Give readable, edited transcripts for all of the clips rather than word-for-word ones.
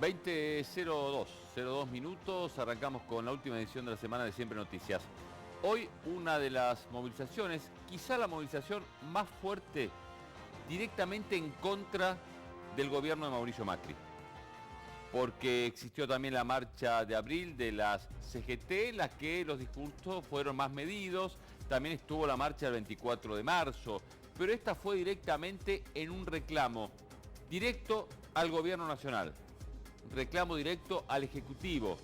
20:02 minutos, arrancamos con la última edición de la semana de Siempre Noticias. Hoy una de las movilizaciones, quizá la movilización más fuerte directamente en contra del gobierno de Mauricio Macri. Porque existió también la marcha de abril de las CGT, en la que los discursos fueron más medidos. También estuvo la marcha del 24 de marzo, pero esta fue directamente en un reclamo directo al gobierno nacional. Reclamo directo al Ejecutivo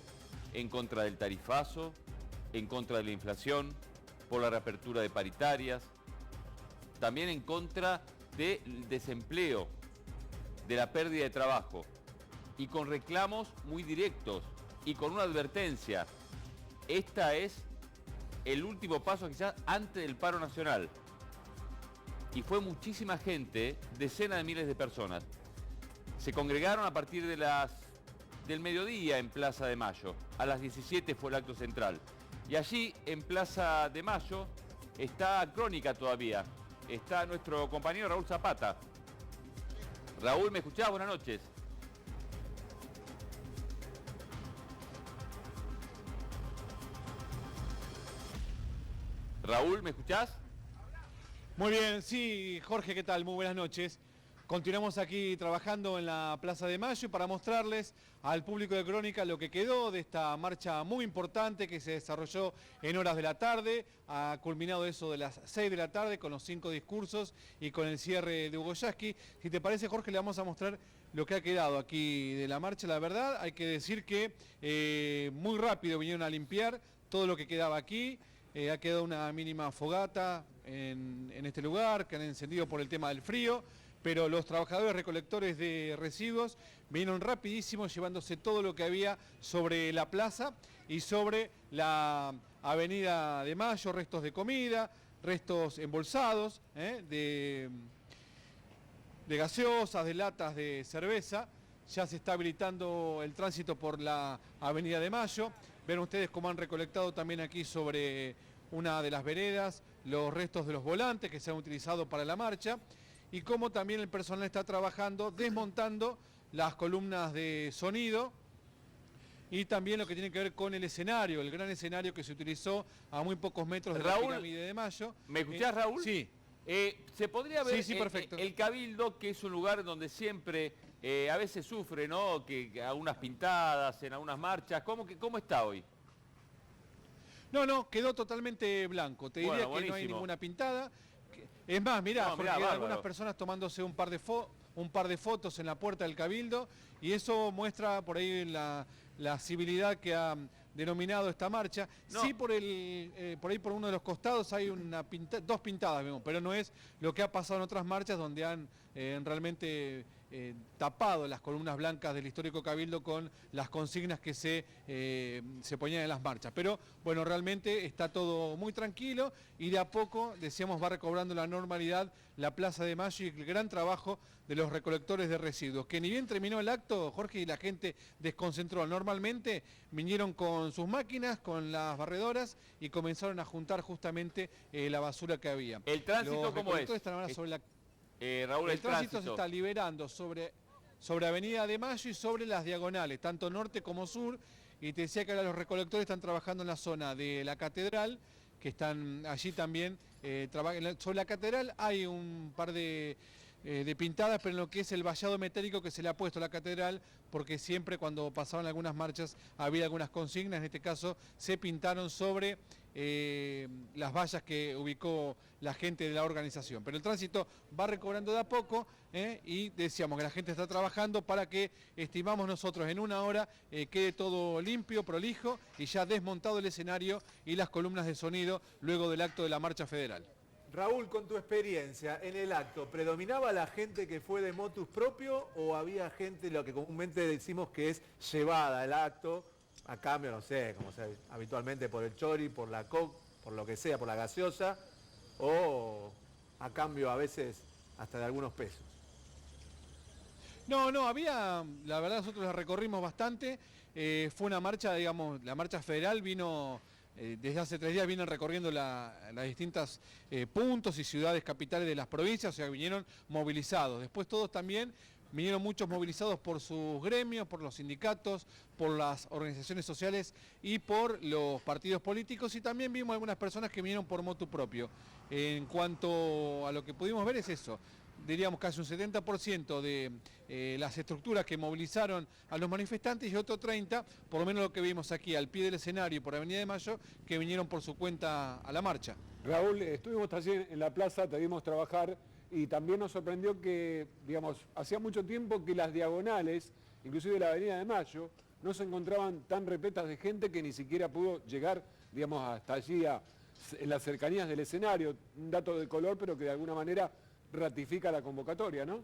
en contra del tarifazo, en contra de la inflación, por la reapertura de paritarias, también en contra del desempleo, de la pérdida de trabajo, y con reclamos muy directos y con una advertencia. Esta es el último paso quizás antes del paro nacional. Y fue muchísima gente, decenas de miles de personas. Se congregaron a partir del mediodía en Plaza de Mayo. A las 17 fue el acto central. Y allí, en Plaza de Mayo, está Crónica todavía. Está nuestro compañero Raúl Zapata. Raúl, ¿me escuchás? Buenas noches. Raúl, ¿me escuchás? Muy bien, sí, Jorge, ¿qué tal? Muy buenas noches. Continuamos aquí trabajando en la Plaza de Mayo para mostrarles al público de Crónica lo que quedó de esta marcha muy importante que se desarrolló en horas de la tarde. Ha culminado eso de las 6 de la tarde con los 5 discursos y con el cierre de Hugo Yasky. Si te parece, Jorge, le vamos a mostrar lo que ha quedado aquí de la marcha. La verdad, hay que decir que muy rápido vinieron a limpiar todo lo que quedaba aquí. Ha quedado una mínima fogata en este lugar que han encendido por el tema del frío, pero los trabajadores recolectores de residuos vinieron rapidísimo llevándose todo lo que había sobre la plaza y sobre la Avenida de Mayo, restos de comida, restos embolsados de gaseosas, de latas de cerveza. Ya se está habilitando el tránsito por la Avenida de Mayo. Ven ustedes cómo han recolectado también aquí sobre una de las veredas los restos de los volantes que se han utilizado para la marcha y cómo también el personal está trabajando desmontando las columnas de sonido y también lo que tiene que ver con el escenario, el gran escenario que se utilizó a muy pocos metros de la Pirámide de Mayo. ¿Me escuchás, Raúl? Sí. Se podría ver sí, perfecto. El Cabildo, que es un lugar donde siempre a veces sufre, ¿no? Que algunas pintadas, en algunas marchas. ¿Cómo está hoy? No, quedó totalmente blanco. Te diría que buenísimo. No hay ninguna pintada. Es más, mirá, porque hay algunas personas tomándose un par de fotos en la puerta del Cabildo y eso muestra por ahí la civilidad que ha denominado esta marcha. No. Sí, por ahí por uno de los costados hay dos pintadas, pero no es lo que ha pasado en otras marchas donde han realmente tapado las columnas blancas del histórico Cabildo con las consignas que se ponían en las marchas. Pero bueno, realmente está todo muy tranquilo y de a poco, decíamos, va recobrando la normalidad la Plaza de Mayo y el gran trabajo de los recolectores de residuos, que ni bien terminó el acto, Jorge, y la gente desconcentró. Normalmente vinieron con sus máquinas, con las barredoras y comenzaron a juntar justamente la basura que había. ¿El tránsito cómo es? Están ahora sobre la... Raúl, el tránsito se está liberando sobre Avenida de Mayo y sobre las diagonales, tanto norte como sur, y te decía que ahora los recolectores están trabajando en la zona de la Catedral, que están allí también, sobre la Catedral hay un par de pintadas, pero en lo que es el vallado metálico que se le ha puesto a la Catedral, porque siempre cuando pasaban algunas marchas había algunas consignas, en este caso se pintaron sobre las vallas que ubicó la gente de la organización. Pero el tránsito va recobrando de a poco y decíamos que la gente está trabajando para que, estimamos nosotros, en una hora quede todo limpio, prolijo y ya desmontado el escenario y las columnas de sonido luego del acto de la marcha federal. Raúl, con tu experiencia en el acto, ¿predominaba la gente que fue de motus propio o había gente, lo que comúnmente decimos que es llevada al acto, a cambio, no sé, como se habitualmente por el chori, por la coca, por lo que sea, por la gaseosa, o a cambio a veces hasta de algunos pesos? No, había, la verdad nosotros la recorrimos bastante, fue una marcha, digamos, la marcha federal vino... desde hace 3 días vienen recorriendo las distintas puntos y ciudades capitales de las provincias, o sea, vinieron movilizados. Después todos también Vinieron muchos movilizados por sus gremios, por los sindicatos, por las organizaciones sociales y por los partidos políticos, y también vimos algunas personas que vinieron por motu propio. En cuanto a lo que pudimos ver es eso, diríamos casi un 70% de las estructuras que movilizaron a los manifestantes y otro 30%, por lo menos lo que vimos aquí al pie del escenario por Avenida de Mayo, que vinieron por su cuenta a la marcha. Raúl, estuvimos allí en la plaza, te vimos trabajar y también nos sorprendió que, digamos, hacía mucho tiempo que las diagonales, inclusive la Avenida de Mayo, no se encontraban tan repletas de gente que ni siquiera pudo llegar, digamos, hasta allí en las cercanías del escenario. Un dato de color, pero que de alguna manera ratifica la convocatoria, ¿no?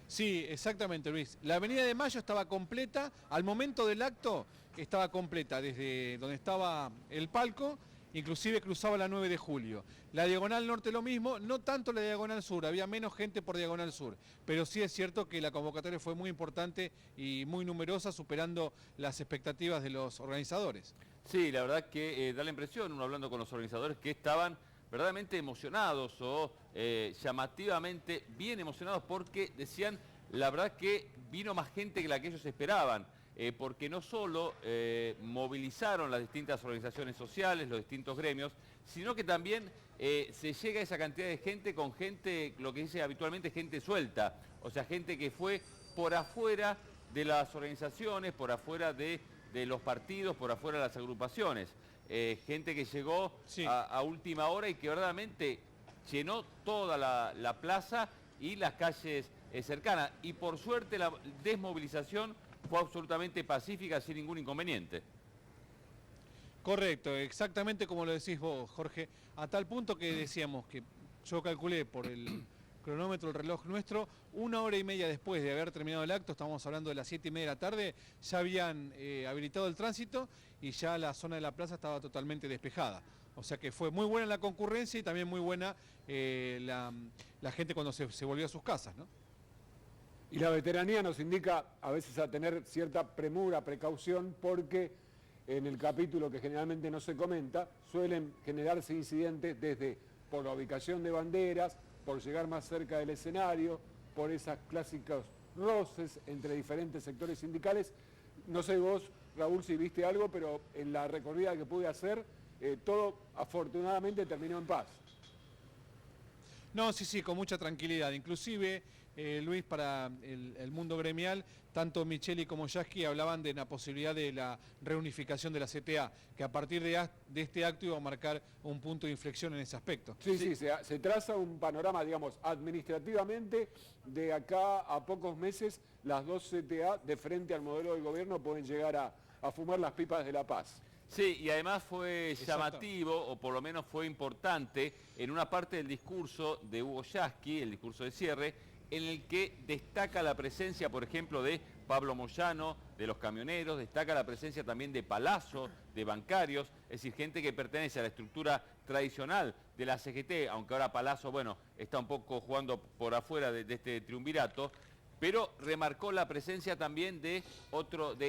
Sí, exactamente, Luis. La Avenida de Mayo estaba completa, al momento del acto estaba completa, desde donde estaba el palco, inclusive cruzaba la 9 de julio. La Diagonal Norte lo mismo, no tanto la Diagonal Sur, había menos gente por Diagonal Sur, pero sí es cierto que la convocatoria fue muy importante y muy numerosa, superando las expectativas de los organizadores. Sí, la verdad que da la impresión, uno hablando con los organizadores, que estaban verdaderamente emocionados o llamativamente bien emocionados, porque decían, la verdad que vino más gente que la que ellos esperaban, porque no solo movilizaron las distintas organizaciones sociales, los distintos gremios, sino que también se llega a esa cantidad de gente con gente, lo que dice habitualmente, gente suelta, o sea, gente que fue por afuera de las organizaciones, por afuera de los partidos, por afuera de las agrupaciones. Gente que llegó sí, a última hora y que verdaderamente llenó toda la plaza y las calles cercanas. Y por suerte la desmovilización fue absolutamente pacífica, sin ningún inconveniente. Correcto, exactamente como lo decís vos, Jorge, a tal punto que decíamos que yo calculé por el cronómetro, el reloj nuestro, 1 hora y media después de haber terminado el acto, estamos hablando de las 7:30 de la tarde, ya habían habilitado el tránsito y ya la zona de la plaza estaba totalmente despejada. O sea que fue muy buena la concurrencia y también muy buena la gente cuando se volvió a sus casas, ¿no? Y la veteranía nos indica a veces a tener cierta premura, precaución, porque en el capítulo que generalmente no se comenta, suelen generarse incidentes desde por la ubicación de banderas, por llegar más cerca del escenario, por esos clásicos roces entre diferentes sectores sindicales. No sé vos, Raúl, si viste algo, pero en la recorrida que pude hacer, todo afortunadamente terminó en paz. No, sí, con mucha tranquilidad. Inclusive, Luis, para el mundo gremial, tanto Micheli como Yasky hablaban de la posibilidad de la reunificación de la CTA, que a partir de este acto iba a marcar un punto de inflexión en ese aspecto. Sí, se traza un panorama, digamos, administrativamente, de acá a pocos meses, las dos CTA de frente al modelo del gobierno pueden llegar a fumar las pipas de la paz. Sí, y además fue llamativo, o por lo menos fue importante, en una parte del discurso de Hugo Yasky, el discurso de cierre, en el que destaca la presencia, por ejemplo, de Pablo Moyano, de los camioneros, destaca la presencia también de Palazzo, de bancarios, es decir, gente que pertenece a la estructura tradicional de la CGT, aunque ahora Palazzo, bueno, está un poco jugando por afuera de este triunvirato, pero remarcó la presencia también de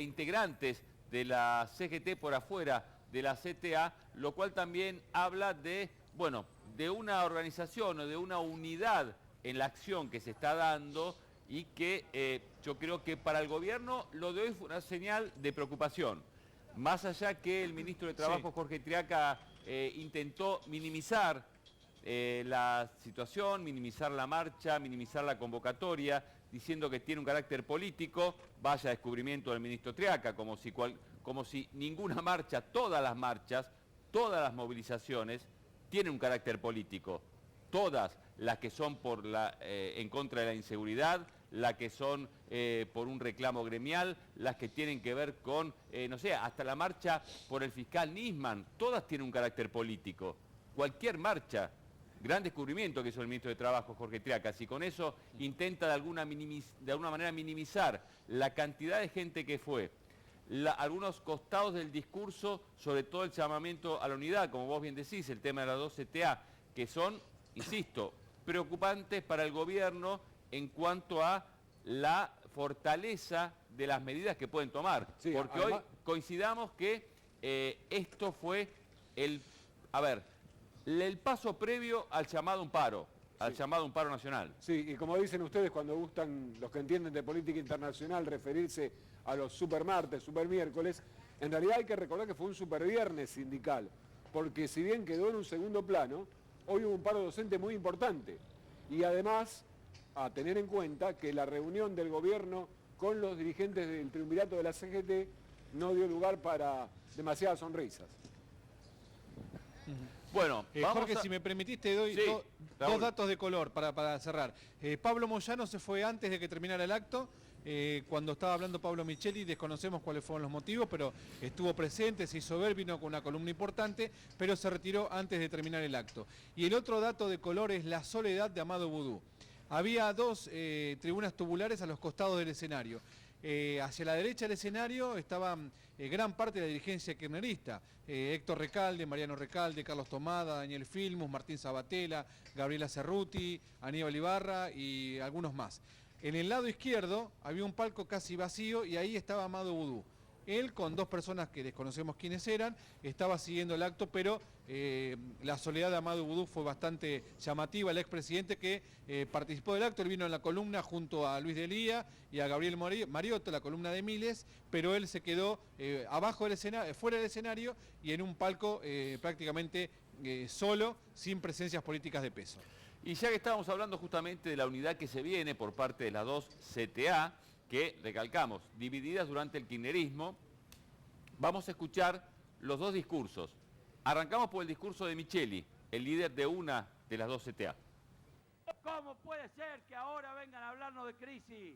integrantes de la CGT por afuera de la CTA, lo cual también habla de, bueno, de una organización o de una unidad en la acción que se está dando y que yo creo que para el gobierno lo de hoy fue una señal de preocupación. Más allá que el ministro de Trabajo, Jorge Triaca, intentó minimizar la situación, minimizar la marcha, minimizar la convocatoria, diciendo que tiene un carácter político, vaya descubrimiento del ministro Triaca, como si ninguna marcha, todas las marchas, todas las movilizaciones tienen un carácter político. Todas las que son en contra de la inseguridad, las que son por un reclamo gremial, las que tienen que ver con, no sé, hasta la marcha por el fiscal Nisman, todas tienen un carácter político. Cualquier marcha, gran descubrimiento que hizo el ministro de Trabajo, Jorge Triaca, si con eso intenta de alguna manera minimizar la cantidad de gente que fue, algunos costados del discurso, sobre todo el llamamiento a la unidad, como vos bien decís, el tema de las 2 CTA, que son, insisto, preocupantes para el gobierno en cuanto a la fortaleza de las medidas que pueden tomar. Sí, porque además, hoy coincidamos que esto fue el paso previo al llamado a un paro. al llamado un paro nacional. Sí, y como dicen ustedes cuando gustan los que entienden de política internacional referirse a los supermartes, supermiércoles, en realidad hay que recordar que fue un superviernes sindical, porque si bien quedó en un segundo plano, hoy hubo un paro docente muy importante. Y además, a tener en cuenta que la reunión del gobierno con los dirigentes del triunvirato de la CGT no dio lugar para demasiadas sonrisas. Bueno, Jorge, si me permitís, te doy dos datos de color para cerrar. Pablo Moyano se fue antes de que terminara el acto. Cuando estaba hablando Pablo Micheli, desconocemos cuáles fueron los motivos, pero estuvo presente, se hizo ver, vino con una columna importante, pero se retiró antes de terminar el acto. Y el otro dato de color es la soledad de Amado Vudú. Había dos tribunas tubulares a los costados del escenario. Hacia la derecha del escenario estaban gran parte de la dirigencia kirchnerista, Héctor Recalde, Mariano Recalde, Carlos Tomada, Daniel Filmus, Martín Sabatella, Gabriela Cerruti, Aníbal Ibarra y algunos más. En el lado izquierdo había un palco casi vacío y ahí estaba Amado Vudú. Él, con dos personas que desconocemos quiénes eran, estaba siguiendo el acto, pero la soledad de Amado Vudú fue bastante llamativa. El expresidente que participó del acto, él vino en la columna junto a Luis Delía y a Gabriel Mariotto, la columna de Miles, pero él se quedó abajo del escenario, fuera del escenario y en un palco prácticamente solo, sin presencias políticas de peso. Y ya que estábamos hablando justamente de la unidad que se viene por parte de las dos CTA, que, recalcamos, divididas durante el kirchnerismo, vamos a escuchar los dos discursos. Arrancamos por el discurso de Micheli, el líder de una de las dos CTA. ¿Cómo puede ser que ahora vengan a hablarnos de crisis?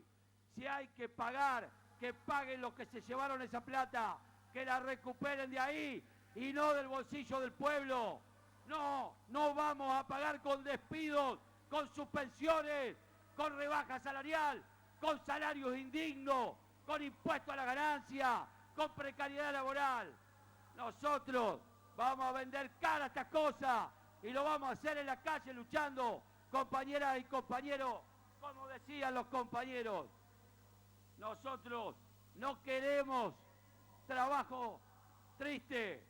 Si hay que pagar, que paguen los que se llevaron esa plata, que la recuperen de ahí y no del bolsillo del pueblo. No, no vamos a pagar con despidos, con suspensiones, con rebaja salarial, con salarios indignos, con impuesto a la ganancia, con precariedad laboral. Nosotros vamos a vender cara a estas cosas y lo vamos a hacer en la calle luchando, compañeras y compañeros, como decían los compañeros. Nosotros no queremos trabajo triste,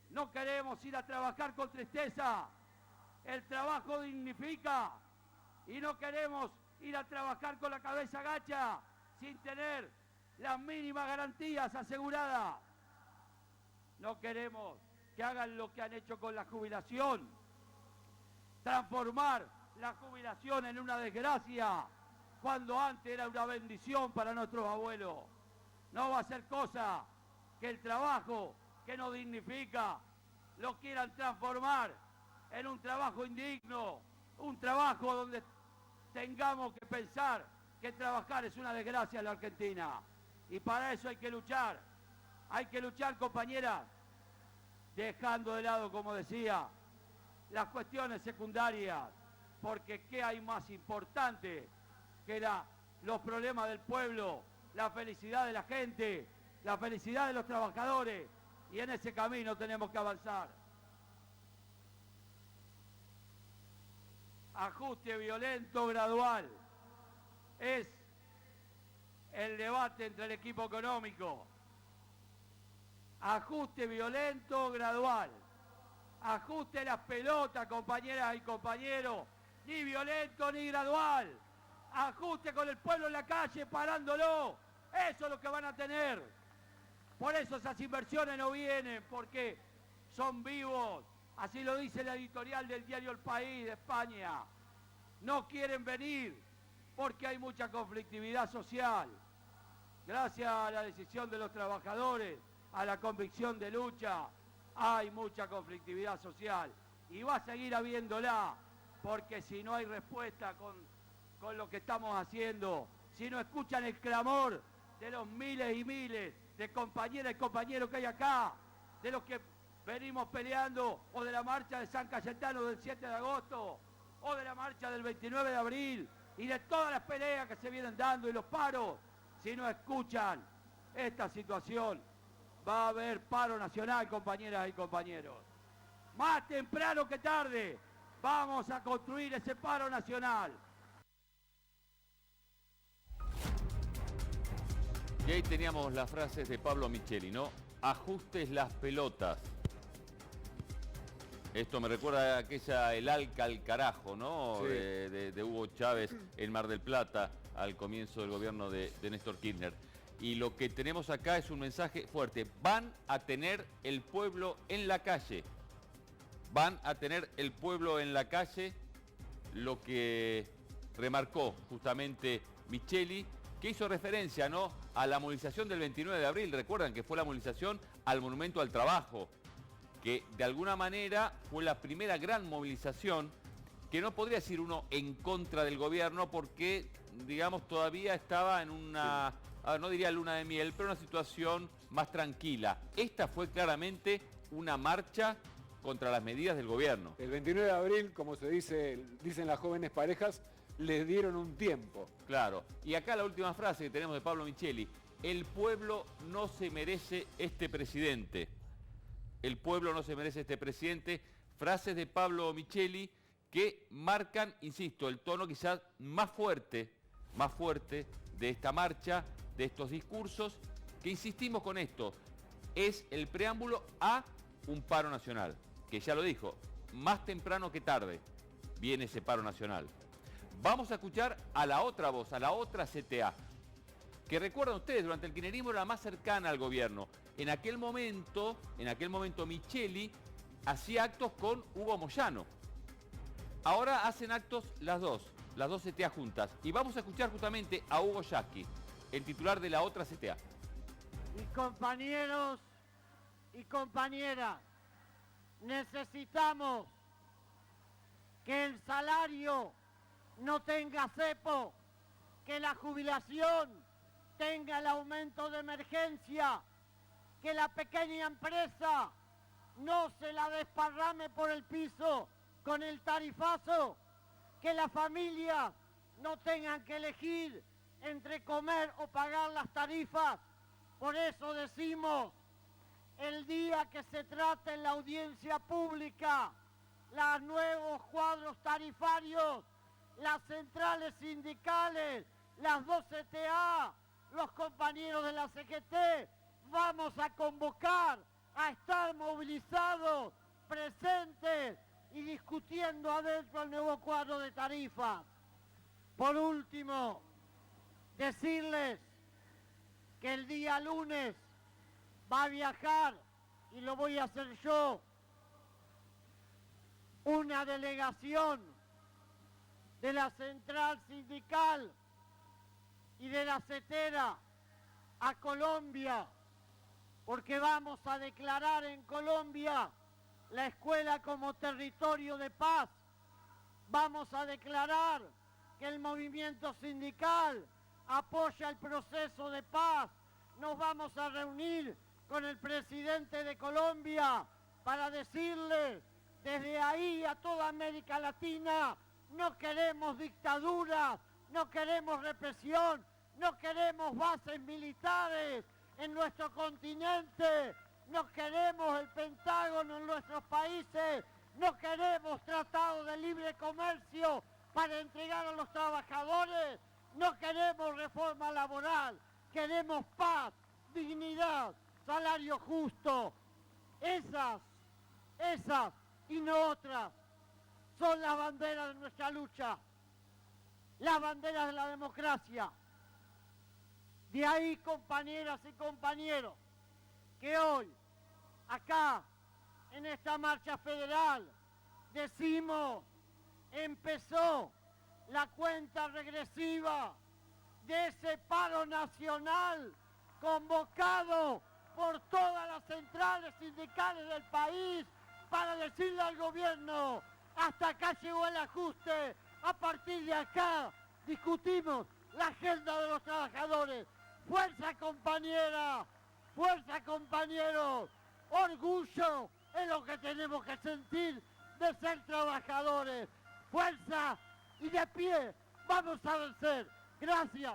no queremos ir a trabajar con tristeza. El trabajo dignifica y no queremos ir a trabajar con la cabeza gacha, sin tener las mínimas garantías aseguradas. No queremos que hagan lo que han hecho con la jubilación, transformar la jubilación en una desgracia, cuando antes era una bendición para nuestros abuelos. No va a ser cosa que el trabajo que nos dignifica lo quieran transformar en un trabajo indigno, un trabajo donde tengamos que pensar que trabajar es una desgracia en la Argentina. Y para eso hay que luchar, compañeras, dejando de lado, como decía, las cuestiones secundarias, porque ¿qué hay más importante que los problemas del pueblo, la felicidad de la gente, la felicidad de los trabajadores? Y en ese camino tenemos que avanzar. Ajuste violento gradual es el debate entre el equipo económico. Ajuste violento gradual. Ajuste las pelotas, compañeras y compañeros. Ni violento ni gradual. Ajuste con el pueblo en la calle, parándolo. Eso es lo que van a tener. Por eso esas inversiones no vienen, porque son vivos. Así lo dice la editorial del diario El País de España. No quieren venir porque hay mucha conflictividad social. Gracias a la decisión de los trabajadores, a la convicción de lucha, hay mucha conflictividad social. Y va a seguir habiéndola, porque si no hay respuesta con lo que estamos haciendo, si no escuchan el clamor de los miles y miles de compañeras y compañeros que hay acá, de los que venimos peleando, o de la marcha de San Cayetano del 7 de agosto, o de la marcha del 29 de abril, y de todas las peleas que se vienen dando y los paros, si no escuchan esta situación, va a haber paro nacional, compañeras y compañeros. Más temprano que tarde, vamos a construir ese paro nacional. Y ahí teníamos las frases de Pablo Micheli, ¿no? Ajustes las pelotas. Esto me recuerda a el ALCA al carajo, ¿no? Sí. De Hugo Chávez en Mar del Plata al comienzo del gobierno de Néstor Kirchner. Y lo que tenemos acá es un mensaje fuerte. Van a tener el pueblo en la calle. Van a tener el pueblo en la calle, lo que remarcó justamente Micheli, que hizo referencia, ¿no?, a la movilización del 29 de abril. Recuerdan que fue la movilización al Monumento al Trabajo, que de alguna manera fue la primera gran movilización, que no podría decir uno en contra del gobierno, porque, digamos, todavía estaba en una, no diría luna de miel, pero una situación más tranquila. Esta fue claramente una marcha contra las medidas del gobierno. El 29 de abril, como dicen las jóvenes parejas, les dieron un tiempo. Claro. Y acá la última frase que tenemos de Pablo Micheli. El pueblo no se merece este presidente. El pueblo no se merece este presidente. Frases de Pablo Micheli que marcan, insisto, el tono quizás más fuerte de esta marcha, de estos discursos, que insistimos con esto. Es el preámbulo a un paro nacional, que ya lo dijo, más temprano que tarde viene ese paro nacional. Vamos a escuchar a la otra voz, a la otra CTA, que recuerdan ustedes, durante el kirchnerismo era la más cercana al gobierno. En aquel momento Micheli hacía actos con Hugo Moyano. Ahora hacen actos las dos CTA juntas. Y vamos a escuchar justamente a Hugo Yasky, el titular de la otra CTA. Y compañeros y compañeras, necesitamos que el salario no tenga cepo, que la jubilación tenga el aumento de emergencia, que la pequeña empresa no se la desparrame por el piso con el tarifazo, que las familias no tengan que elegir entre comer o pagar las tarifas. Por eso decimos, el día que se trate en la audiencia pública los nuevos cuadros tarifarios, las centrales sindicales, las 2 CTA, los compañeros de la CGT, vamos a convocar a estar movilizados, presentes y discutiendo adentro el nuevo cuadro de tarifas. Por último, decirles que el día lunes va a viajar, y lo voy a hacer yo, una delegación de la Central Sindical y de la CETERA a Colombia, porque vamos a declarar en Colombia la escuela como territorio de paz. Vamos a declarar que el movimiento sindical apoya el proceso de paz. Nos vamos a reunir con el presidente de Colombia para decirle desde ahí a toda América Latina: no queremos dictaduras, no queremos represión, no queremos bases militares en nuestro continente, no queremos el Pentágono en nuestros países, no queremos tratados de libre comercio para entregar a los trabajadores, no queremos reforma laboral, queremos paz, dignidad, salario justo. Esas y no otras son las banderas de nuestra lucha, las banderas de la democracia. De ahí, compañeras y compañeros, que hoy, acá, en esta marcha federal, decimos, empezó la cuenta regresiva de ese paro nacional convocado por todas las centrales sindicales del país para decirle al gobierno: hasta acá llegó el ajuste, a partir de acá discutimos la agenda de los trabajadores. Fuerza compañera, fuerza compañeros, orgullo es lo que tenemos que sentir de ser trabajadores. Fuerza y de pie, vamos a vencer. Gracias.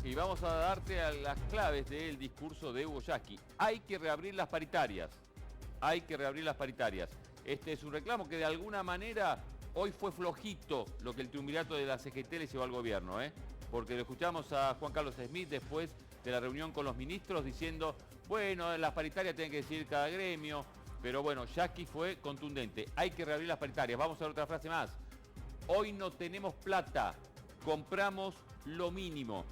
Y vamos a darte a las claves del discurso de Hugo Yasky. Hay que reabrir las paritarias. Hay que reabrir las paritarias. Este es un reclamo que de alguna manera hoy fue flojito lo que el triunvirato de la CGT le llevó al gobierno, porque lo escuchamos a Juan Carlos Smith después de la reunión con los ministros diciendo: bueno, las paritarias tienen que decidir cada gremio, Pero bueno, Yasky fue contundente. Hay que reabrir las paritarias. Vamos a ver otra frase más. Hoy no tenemos plata, compramos lo mínimo.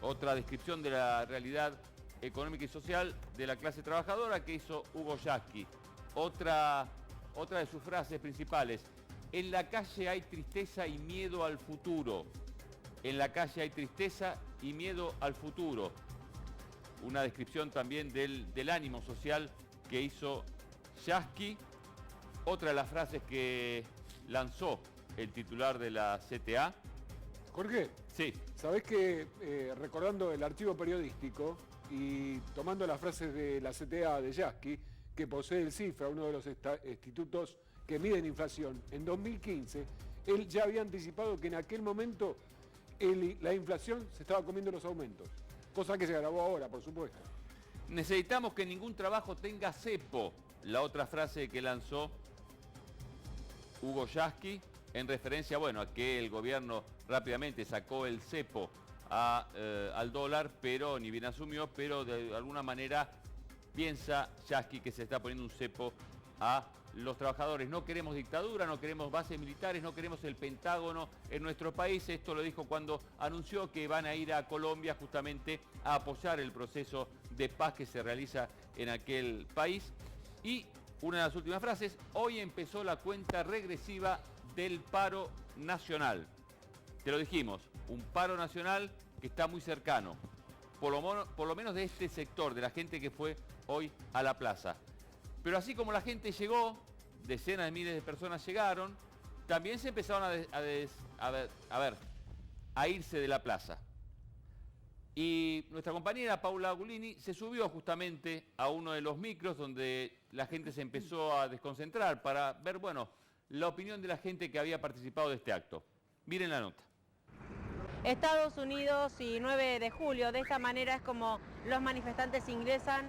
Otra descripción de la realidad económica y social de la clase trabajadora que hizo Hugo Yasky. Otra de sus frases principales. En la calle hay tristeza y miedo al futuro. En la calle hay tristeza y miedo al futuro. Una descripción también del ánimo social que hizo Yasky. Otra de las frases que lanzó el titular de la CTA. Jorge, sí. ¿Sabés que recordando el archivo periodístico y tomando las frases de la CTA de Yasky, que posee el CIFRA, uno de los institutos que miden inflación, en 2015, él ya había anticipado que en aquel momento la inflación se estaba comiendo los aumentos, cosa que se agravó ahora, por supuesto. Necesitamos que ningún trabajo tenga cepo, la otra frase que lanzó Hugo Yasky, en referencia, bueno, a que el gobierno rápidamente sacó el cepo al dólar, pero ni bien asumió, pero de alguna manera piensa Yasky que se está poniendo un cepo a los trabajadores. No queremos dictadura, no queremos bases militares, no queremos el Pentágono en nuestro país. Esto lo dijo cuando anunció que van a ir a Colombia justamente a apoyar el proceso de paz que se realiza en aquel país. Y una de las últimas frases, hoy empezó la cuenta regresiva del paro nacional. Te lo dijimos, un paro nacional que está muy cercano, por lo menos de este sector, de la gente que fue hoy a la plaza. Pero así como la gente llegó, decenas de miles de personas llegaron, también se empezaron a irse de la plaza. Y nuestra compañera Paula Gulini se subió justamente a uno de los micros donde la gente se empezó a desconcentrar para ver, bueno, la opinión de la gente que había participado de este acto. Miren la nota. Estados Unidos y 9 de julio, de esta manera es como los manifestantes ingresan